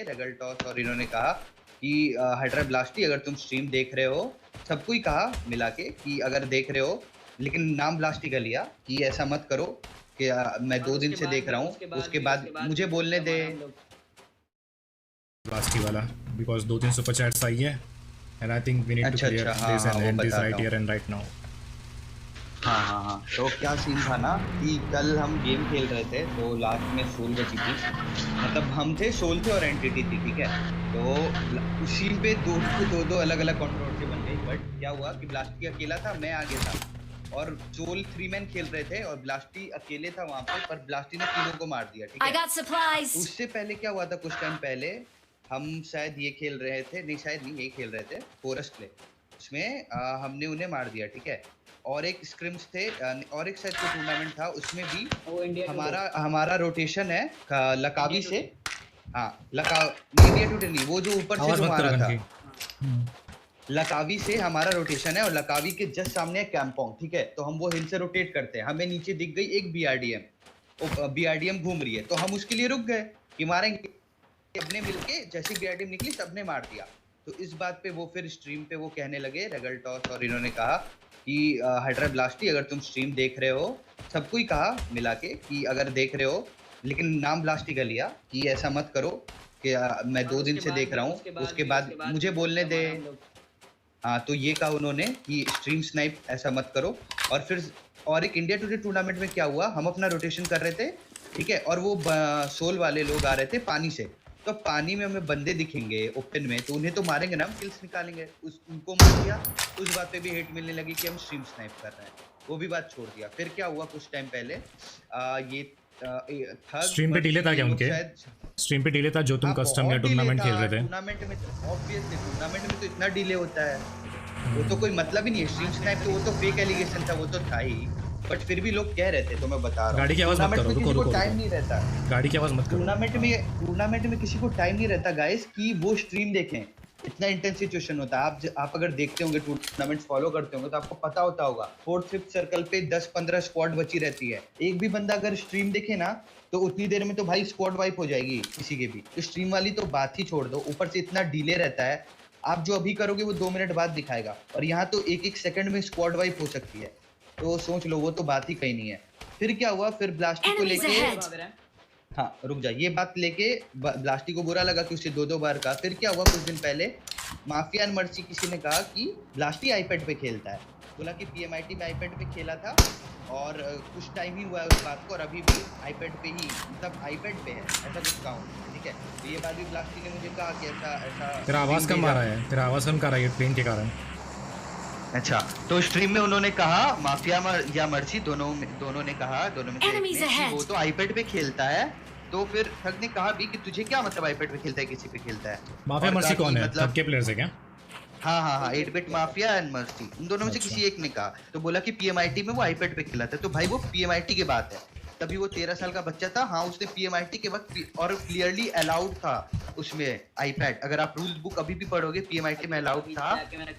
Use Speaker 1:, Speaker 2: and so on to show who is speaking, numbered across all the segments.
Speaker 1: रेगलटॉस और इन्होंने कहा कि हाइड्रा ब्लास्टी अगर तुम स्ट्रीम देख रहे हो, सबको ही कहा मिला के कि अगर देख रहे हो, लेकिन नाम ब्लास्टी का लिया कि ऐसा मत करो कि मैं 2 दिन से देख रहा हूँ, उसके बाद मुझे बोलने दे
Speaker 2: ब्लास्टी वाला, बिकॉज 2-3 सुपर चैट्स आई है and I think we need to clear this and and this right here and right now.
Speaker 1: हाँ। तो क्या सीन था ना कि कल हम गेम खेल रहे थे, तो लास्ट में सोल बची थी, मतलब हम थे, सोल थे और एंटिटी थी, ठीक है। तो उस सीन पे दो अलग अलग कंट्रोवर्सी बन गई। बट क्या हुआ कि ब्लास्टी अकेला था, मैं आगे था, और सोल 3 मैन खेल रहे थे और ब्लास्टी अकेले था वहां पे, पर ब्लास्टी ने तीनों को मार दिया, ठीक है। उससे पहले क्या हुआ था, कुछ टाइम पहले हम शायद ये खेल रहे थे, नहीं शायद नहीं, यही खेल रहे थे फॉरेस्ट प्ले, उसमें हमने उन्हें मार दिया, ठीक है। और एक स्क्रिम्स थे और एक शायद कोई टूर्नामेंट था, उसमें भी हमारा रोटेशन है लकावी से, हाँ इंडिया टुडे नहीं, वो जो ऊपर से जो मारा था लकावी से हमारा रोटेशन है, और लकावी के जस्ट सामने है कैंपोंग, ठीक है। तो हम वो हिल से रोटेट करते हैं, हमें नीचे दिख गई एक बीआरडीएम घूम रही है, तो हम उसके लिए रुक गए कि मारेंगे, सबने मिलके जैसे बीआरडीएम निकली सबने मार दिया। तो इस बात पे वो फिर स्ट्रीम पे वो कहने लगे रेगलटॉस और इन्होंने कहा कि हाइड्रा ब्लास्टी अगर तुम स्ट्रीम देख रहे हो, सबको ही कहा मिला के कि अगर देख रहे हो, लेकिन नाम ब्लास्टी का लिया कि ऐसा मत करो कि मैं 2 दिन से देख रहा हूँ, उसके बाद मुझे बोलने दे। हाँ, तो ये कहा उन्होंने कि स्ट्रीम स्नाइप ऐसा मत करो। और फिर और एक इंडिया टुडे टूर्नामेंट में क्या हुआ, हम अपना रोटेशन कर रहे थे, ठीक है, और वो सोल वाले लोग आ रहे थे पानी से, तो पानी में हमें बंदे दिखेंगे ओपन में, तो उन्हें तो मारेंगे ना, हम किल्स निकालेंगे, उनको मार दिया। उस बात पे भी हेट मिलने लगी कि हम स्ट्रीम स्नाइप कर रहे हैं, वो भी बात छोड़ दिया। फिर क्या हुआ, कुछ टाइम पहले ये
Speaker 2: स्ट्रीम पे डिले था क्या उनके? स्ट्रीम पे डिले था जो तुम कस्टम या टूर्नामेंट खेल रहे थे?
Speaker 1: टूर्नामेंट में ऑब्वियसली टूर्नामेंट में तो इतना डिले होता है, वो तो कोई मतलब ही नहीं है। स्ट्रीम स्नाइप तो वो तो फेक एलिगेशन था, वो तो था ही, बट फिर भी लोग कह रहे थे, तो मैं बता रहा हूँ।
Speaker 2: गाड़ी की आवाज मत करो, रुको रुको,
Speaker 1: टाइम नहीं रहता,
Speaker 2: गाड़ी की आवाज मत करो।
Speaker 1: टूर्नामेंट में किसी को टाइम नहीं रहता गाइस कि वो स्ट्रीम देखें, इतना इंटेंस सिचुएशन होता है। आप अगर देखते होंगे, टूर्नामेंट फॉलो करते होंगे, तो आपको पता होगा 4th-5th सर्कल पे 10-15 स्क्वाड बची रहती है। एक भी बंदा अगर स्ट्रीम देखे ना, तो उतनी देर में तो भाई स्क्वाड वाइप हो जाएगी किसी के भी। तो स्ट्रीम वाली तो बात ही छोड़ दो, ऊपर से इतना डिले रहता है, आप जो अभी करोगे वो 2 मिनट बाद दिखाएगा, और यहाँ तो 1-1 सेकंड में स्क्वाड वाइप हो सकती है, तो सोच लो, वो तो बात ही कहीं नहीं है। फिर क्या हुआ, फिर ब्लास्टी को लेके, हाँ रुक जा, ये बात लेके ब्लास्टी को बुरा लगा कि उसे 2-2 बार कहा। फिर क्या हुआ, कुछ दिन पहले माफिया एंड मर्सी किसी ने कहा कि ब्लास्टी आईपैड पे खेलता है, बोला कि पीएमआईटी में आईपैड पे खेला था, और कुछ टाइम ही हुआ है उस बात को, और अभी भी आईपैड पे ही, मतलब आईपैड पे है, ऐसा कुछ काउंट, ठीक है। तो ये बात भी ब्लास्टी ने मुझे कहा कि ऐसा
Speaker 2: तेरा आवाज कम आ रहा है, तेरा आवाज कम कर रहा है ट्रेन के कारण।
Speaker 1: अच्छा, तो स्ट्रीम में उन्होंने कहा, माफिया या मर्सी दोनों ने कहा, दोनों में कि वो तो आईपैड पे खेलता है। तो फिर ठग ने कहा भी कि तुझे क्या मतलब आईपैड पे खेलता है, किसी पे खेलता है।
Speaker 2: माफिया मर्सी कौन है, मतलब के प्लेयर्स है क्या?
Speaker 1: हाँ 8-बिट माफिया एंड मर्सी, उन दोनों में से किसी एक ने कहा। तो बोला कि पीएमआईटी में वो आईपैड पे खेला था, तो भाई वो पीएमआईटी की बात है, तभी वो 13 साल का बच्चा था। हाँ, उसने पीएमआईटी के वक्त, और क्लियरली अलाउड था उसमें आईपैड, अगर आप रूल बुक अभी भी पढ़ोगे, पीएमआईटी में अलाउड था,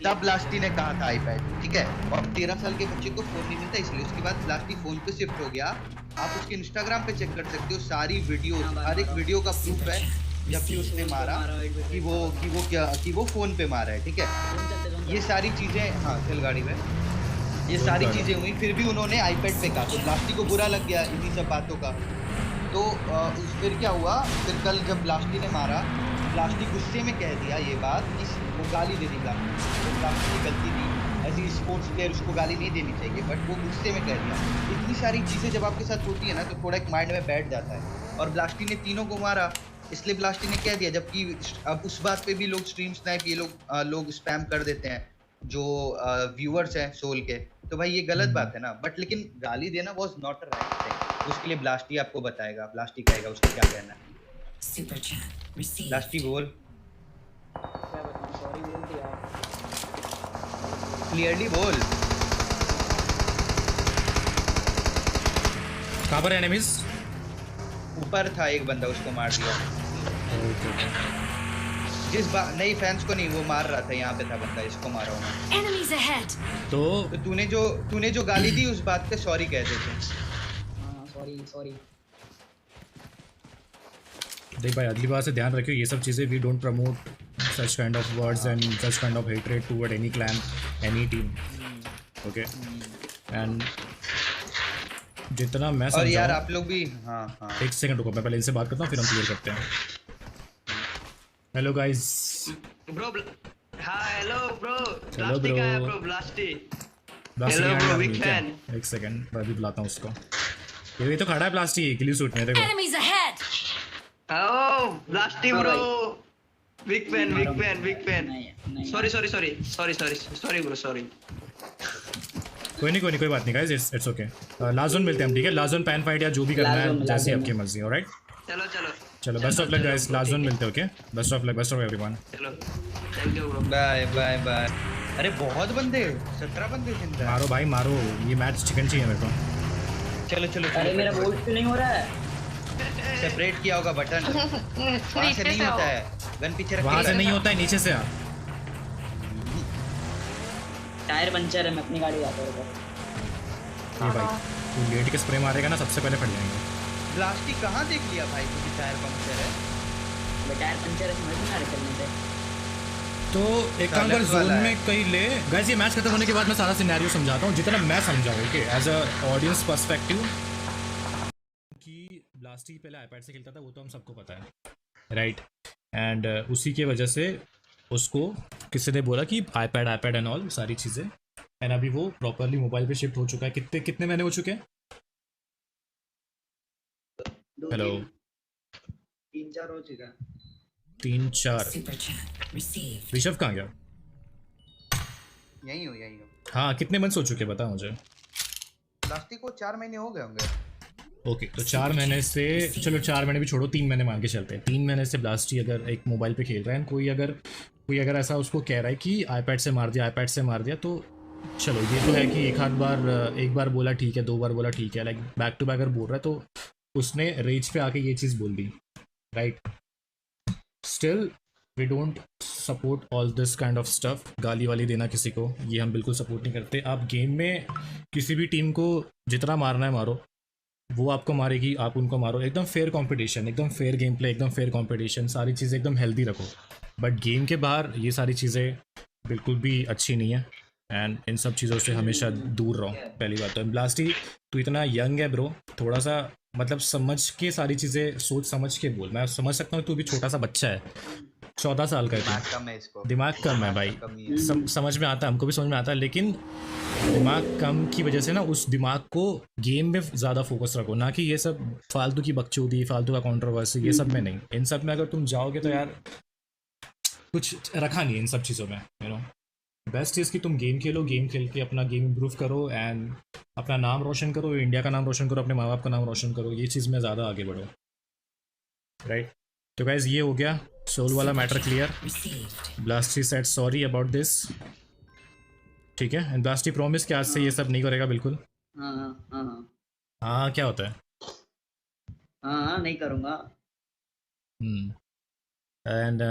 Speaker 1: तब ब्लास्टी ने कहा था आईपैड, ठीक है। और 13 साल के बच्चे को फोन नहीं मिलता, इसलिए उसके बाद ब्लास्टी फोन पे शिफ्ट हो गया। आप उसके इंस्टाग्राम पे चेक कर सकते हो, सारी वीडियो, हर एक वीडियो का प्रूफ है जबकि उसने मारा कि वो फोन पे मारा है, ठीक है। ये सारी चीजें, हाँ चल गाड़ी में, ये सारी चीजें हुई, फिर भी उन्होंने आईपैड पे कहा, तो ब्लास्टी को बुरा लग गया इन्हीं सब बातों का। तो फिर क्या हुआ, फिर कल जब ब्लास्टी ने मारा, ब्लास्टी गुस्से में कह दिया ये बात कि वो गाली दे दी ब्लास्टी, तो ब्लास्टी की गलती थी, ऐसी स्पोर्ट्स प्लेयर उसको गाली नहीं देनी चाहिए, बट वो गुस्से में कह दिया। इतनी सारी चीज़ें जब आपके साथ होती है ना, तो थोड़ा एक माइंड में बैठ जाता है, और ब्लास्टी ने तीनों को मारा, इसलिए ब्लास्टी ने कह दिया। जबकि अब उस बात पे भी लोग स्ट्रीम स्नाइप, ये लोग स्पैम कर देते हैं जो व्यूअर्स हैं सोल के, तो भाई ये गलत बात है ना। बट लेकिन गाली देना was not a right thing, उसके लिए ब्लास्टी आपको बताएगा, ब्लास्टी कहेगा उसको क्या कहना है। ब्लास्टी बोल, क्लियरली बोल।
Speaker 2: कहाँ पर एनिमीज?
Speaker 1: ऊपर था एक बंदा, उसको मार दिया। जिस नहीं, फैंस को नहीं, वो मार रहा था, यहाँ पे था बंदा, इसको मारा हूँ। तो तूने जो गाली दी उस बात पे सॉरी कह देते।
Speaker 3: सॉरी।
Speaker 2: देख भाई अगली बार से ध्यान रखियो ये सब चीज़ें, we don't promote such kind of words and such kind of hatred toward any clan, any team, okay. And जितना मैं
Speaker 1: और यार
Speaker 2: समझाऊं,
Speaker 1: आप लोग भी, हाँ हाँ
Speaker 2: एक सेकंड रुको, मैं पहले इनसे बात करता हूँ फिर हम क्लियर करते हैं। Hello guys.
Speaker 3: ब्रो हाँ हेलो ब्रो,
Speaker 2: हेलो
Speaker 3: ब्लास्टी कहाँ है
Speaker 2: ब्रो।
Speaker 3: ब्रो? ब्लास्टी
Speaker 2: ब्लास्टी
Speaker 3: Hello,
Speaker 2: यहाँ
Speaker 3: bro,
Speaker 2: है
Speaker 3: big
Speaker 2: नहीं क्या?
Speaker 3: fan.
Speaker 2: एक सेकंड मैं अभी बुलाता हूँ उसको। ये तो खड़ा है ब्लास्टी क्लियर सूट में, देखो।
Speaker 4: Enemies ahead!
Speaker 3: Oh Blasty bro, big fan big fan. Sorry bro, sorry.
Speaker 2: कोई नहीं कोई बात नहीं guys, it's okay. Last zone मिलते हैं हम, ठीक है? लास्ट जोन पैन फाइट या जो भी करना है जैसी आपकी मर्जी, ऑलराइट? चलो best of luck guys, last zone मिलते हैं, okay? Best of luck, best of everyone.
Speaker 3: चलो thank you bro.
Speaker 1: Bye bye bye. अरे बहुत बंदे, 17 बंदे जिंदा है।
Speaker 2: मारो भाई मारो, ये मैच चिकन चाहिए मेरे को।
Speaker 1: चलो चलो
Speaker 5: अरे मेरा वोट क्यों नहीं हो रहा है?
Speaker 1: सेपरेट किया होगा बटन, वहाँ से नहीं होता है, गन पीछे रख के
Speaker 2: वहाँ से
Speaker 1: लगाना।
Speaker 2: नहीं होता है, नीचे से आ।
Speaker 5: टायर पंचर है, मैं अपनी गाड़ी जाता हूँ।
Speaker 2: ये भाई तू लेट के स्प्रे मारेगा ना सबसे पहले फट जाएंगे।
Speaker 1: ब्लास्टी कहाँ देख लिया भाई तुझे टायर पंक्चर है?
Speaker 5: टायर पंचर है, समझ नहीं आ रहा चलने से।
Speaker 2: तो एक काम कर, जोन में कहीं ले गाइस। ये मैच खत्म होने के बाद मैं सारा सिनेरियो समझाता हूँ जितना मैं समझाऊँ, okay? As a audience perspective. कि ब्लास्टी पहले आईपैड से खेलता था वो तो हम सबको पता है, राइट? एंड उसी की वजह से उसको किसी ने बोला कि आईपैड एंड ऑल सारी चीज़ें, एंड अभी वो प्रॉपरली मोबाइल पे शिफ्ट हो चुका है। कितने महीने हो चुके हैं? हेलो
Speaker 5: 3-4 हो चुका।
Speaker 2: 3-4। ऋषभ कहाँ गया?
Speaker 1: यही हो।
Speaker 2: हाँ कितने मंथ्स हो चुके हैं बता मुझे।
Speaker 1: ब्लास्टी को 4 महीने हो गए होंगे।
Speaker 2: ओके तो 4 महीने से, चलो 4 महीने भी छोड़ो, 3 महीने मान के चलते हैं। 3 महीने से ब्लास्टी अगर एक मोबाइल पे खेल रहा है, कोई अगर ऐसा उसको कह रहा है कि आईपैड से मार दिया, तो चलो ये तो है कि एक बार बोला ठीक है, 2 बार बोला ठीक है, लाइक बैक टू बैक अगर बोल रहा है तो उसने रेज पे आके ये चीज़ बोल दी, right? Still we don't support all this kind of stuff. गाली वाली देना किसी को, ये हम बिल्कुल सपोर्ट नहीं करते। आप गेम में किसी भी टीम को जितना मारना है मारो, वो आपको मारेगी, आप उनको मारो। एकदम फेयर कंपटीशन, एकदम फेयर गेम प्ले, एकदम फेयर कंपटीशन, सारी चीज़ें एकदम हेल्दी रखो। बट गेम के बाहर ये सारी चीज़ें बिल्कुल भी अच्छी नहीं है, एंड इन सब चीज़ों से हमेशा दूर रहो। पहली बात तो ब्लास्टी तू इतना यंग है ब्रो, थोड़ा सा मतलब समझ के सारी चीज़ें सोच समझ के बोल। मैं समझ सकता हूँ तू भी छोटा सा बच्चा है, 14 साल का है
Speaker 1: दिमाग
Speaker 2: तू,
Speaker 1: कम है इसको,
Speaker 2: दिमाग कम है भाई।
Speaker 1: कम ही है।
Speaker 2: समझ में आता है, हमको भी समझ में आता है, लेकिन दिमाग कम की वजह से ना उस दिमाग को गेम में ज़्यादा फोकस रखो, ना कि ये सब फालतू की बकचोदी, फालतू का कंट्रोवर्सी, ये सब में नहीं। इन सब में अगर तुम जाओगे तो यार कुछ रखा नहीं है इन सब चीज़ों में, यू नो। बेस्ट चीज़ कि तुम गेम खेलो, गेम खेल के अपना गेम इम्प्रूव करो एंड अपना नाम रोशन करो, इंडिया का नाम रोशन करो, अपने माँ बाप का नाम रोशन करो। ये चीज़ में ज़्यादा आगे बढ़ो, राइट? तो गाइस ये हो गया सोल वाला matter clear. Blasty said sorry about this, ठीक है? एंड ब्लास्टी प्रॉमिस कि आज से ये सब नहीं करेगा बिल्कुल। हाँ क्या होता है?
Speaker 5: हाँ नहीं करूँगा।
Speaker 2: एंड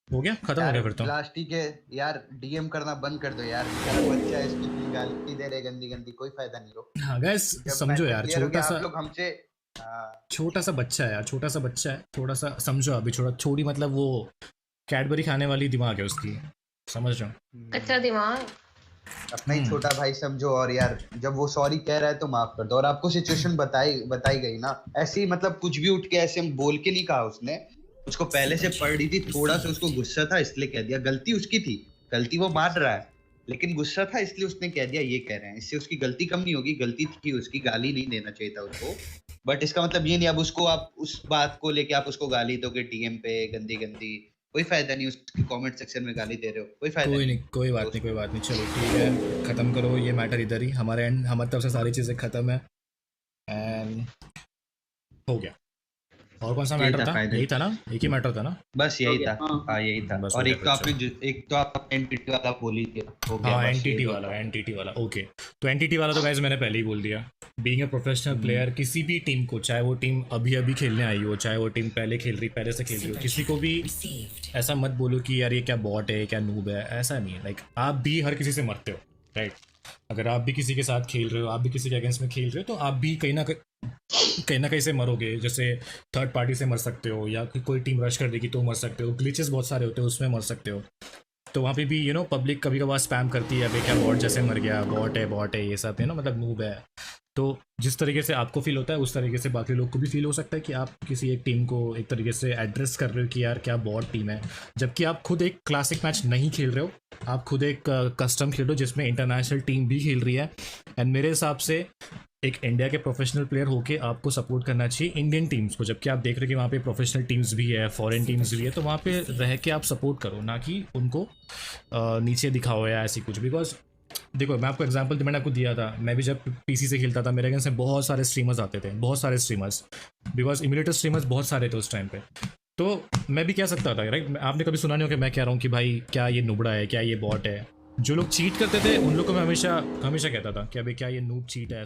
Speaker 2: हो गया, खत्म हो गया फिर तो।
Speaker 1: ब्लास्टी के यार डीएम करना बंद कर दो यार, बेचारा बच्चा है, इसकी इतनी गाली दे रहे गंदी, कोई फायदा नहीं हो।
Speaker 2: हाँ गाइस समझो यार, छोटा सा,
Speaker 1: आप लोग हमसे
Speaker 2: छोटा सा बच्चा है यार, छोटा सा बच्चा है, थोड़ा सा समझो अभी। छोटी मतलब वो कैडबरी खाने वाली दिमाग है उसकी, समझ रहे हो?
Speaker 4: कच्चा दिमाग।
Speaker 1: अपना ही छोटा भाई समझो। और यार जब वो सॉरी कह रहा है तो माफ कर दो। और आपको सिचुएशन बताई गई ना, ऐसे ही मतलब कुछ भी उठ के ऐसे बोल के नहीं कहा उसने, उसको पहले से पड़ रही थी, थोड़ा सा उसको गुस्सा था इसलिए कह दिया। गलती उसकी थी, गलती वो मान रहा है, लेकिन गुस्सा था इसलिए उसने कह दिया ये कह रहे हैं। इससे उसकी गलती कम नहीं होगी, गलती थी उसकी, गाली नहीं देना चाहिए था उसको। बट इसका मतलब ये नहीं अब उसको आप उस बात को लेके आप उसको गाली दोगे डीएम पे गंदी, कोई फायदा नहीं। उसके कमेंट सेक्शन में गाली दे रहे हो, कोई फायदा नहीं।
Speaker 2: कोई बात नहीं। चलो ठीक है, खत्म करो ये मैटर इधर ही। हमारे तरफ से सारी चीज़ें खत्म है एंड हो गया। और कौन सा मैटर था? यही था ना, एक ही मैटर था ना?
Speaker 1: बस यही था। हाँ यही था।
Speaker 2: बस
Speaker 1: और
Speaker 2: हो
Speaker 1: एक
Speaker 2: गया
Speaker 1: तो एक तो आप एनटीटी वाला बोल ही दिया, हो गया।
Speaker 2: हाँ
Speaker 1: बस
Speaker 2: एनटीटी वाला ओके। तो एनटीटी वाला तो गाइस मैंने पहले ही बोल दिया। बीइंग अ प्रोफेशनल प्लेयर, किसी भी टीम को, चाहे वो टीम अभी खेलने आई हो, चाहे वो टीम पहले से खेल रही हो, किसी को भी ऐसा मत बोलो कि यार ये क्या बॉट है, क्या नूब है। ऐसा नहीं है, लाइक आप भी हर किसी से मरते हो, राइट? अगर आप भी किसी के साथ खेल रहे हो, आप भी किसी के अगेंस्ट में खेल रहे हो, तो आप भी कहीं ना कहीं से मरोगे। जैसे थर्ड पार्टी से मर सकते हो, या कोई टीम रश कर देगी तो मर सकते हो, ग्लिचेस बहुत सारे होते हैं उसमें मर सकते हो। तो वहाँ पे भी पब्लिक कभी कभार स्पैम करती है, अबे क्या बॉट जैसे मर गया, बॉट है ये सब मतलब नूब है। तो जिस तरीके से आपको फील होता है उस तरीके से बाकी लोग को भी फील हो सकता है कि आप किसी एक टीम को एक तरीके से एड्रेस कर रहे हो कि यार क्या बॉट टीम है, जबकि आप खुद एक क्लासिक मैच नहीं खेल रहे हो, आप खुद एक कस्टम खेल रहे हो जिसमें इंटरनेशनल टीम भी खेल रही है। एंड मेरे हिसाब से एक इंडिया के प्रोफेशनल प्लेयर होके आपको सपोर्ट करना चाहिए इंडियन टीम्स को, जबकि आप देख रहे हो कि वहाँ पे प्रोफेशनल टीम्स भी है, फॉरेन टीम्स भी है, तो वहाँ पे रह के आप सपोर्ट करो, ना कि उनको नीचे दिखाओ या ऐसी कुछ। बिकॉज देखो मैं आपको एग्जांपल मैंने आपको दिया था, मैं भी जब पीसी से खेलता था मेरे अगेंस्ट में बहुत सारे स्ट्रीमर्स आते थे, बहुत सारे स्ट्रीमर्स, बिकॉज इम्यूलेटर स्ट्रीमर्स बहुत सारे थे उस टाइम पे। तो मैं भी कह सकता था राइट, आपने कभी सुना नहीं हो कि मैं कह रहा हूँ कि भाई क्या ये नुबड़ा है, क्या ये बॉट है। जो लोग चीट करते थे उन लोग को मैं हमेशा कहता था कि अभी क्या ये नूब चीट है।